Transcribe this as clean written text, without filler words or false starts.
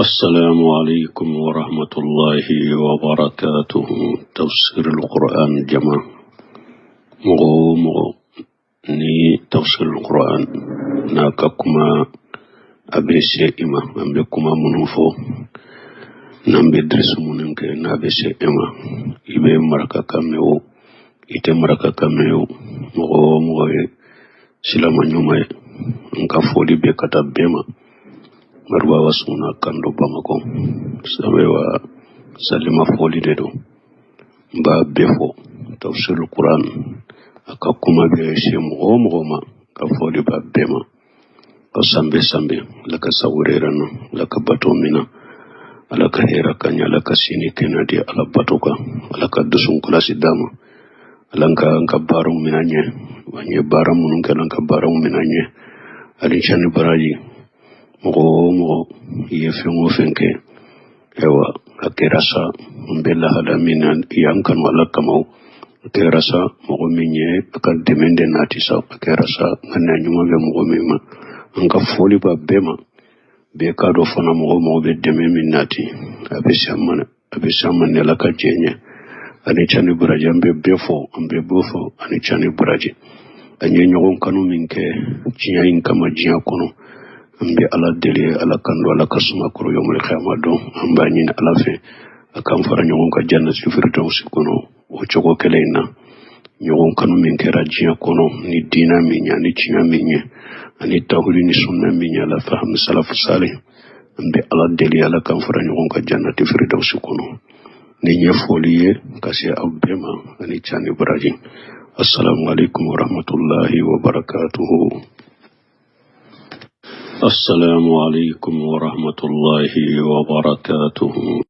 السلام عليكم ورحمة الله وبركاته. تفسير القرآن جمع مغو ني تفسير القرآن ناككما أبي سيئما أمبكما منوفو نامبي درس مننك نابي سيئما إبي مركا كاميو إتي مركا كاميو مغو سلاما نيومي نكافولي بكتا بيما marwa wasuna kando Bamako sabewa salima foli dedo ba befo tafsirul Quran akakuma be shemu ma ka foli ba bema ka sambe laka sawirerana laka batomina alaka hera kanya laka sini kenadi ala batoka alaka dusun kula sidama alanka barum minanye wanye baram munun kalanka baram minanye alichani baraji mo yefengo fenke ewa akerasa mbela hala minan yankan wala kamau akerasa mo minye kan demende natisa akerasa ngana nyuma be mo mema anga foli ba bema be kado fana mo be deme minati abishamane la ka jenye ani chani buraje ambe befo ambe bofo ani chani buraje anye nyogon kanu minke chiya inkama jiya kono ambe ala deli ala kando ala kasuma kuro yomul khiyama do amba nyin ala fe akam fara nyon ka jannat firdaus kono o chogo kelena nyon kanu min kera jiya kono ni dina minya ni chinya minya ani tawhid ni sunna minya la faham salaf salih ambe ala deli ala kam fara nyon ka jannat firdaus kono ni nyefoliye kasi abema ani chani ibrahim. Assalamu alaikum warahmatullahi wabarakatuh. السلام عليكم ورحمة الله وبركاته.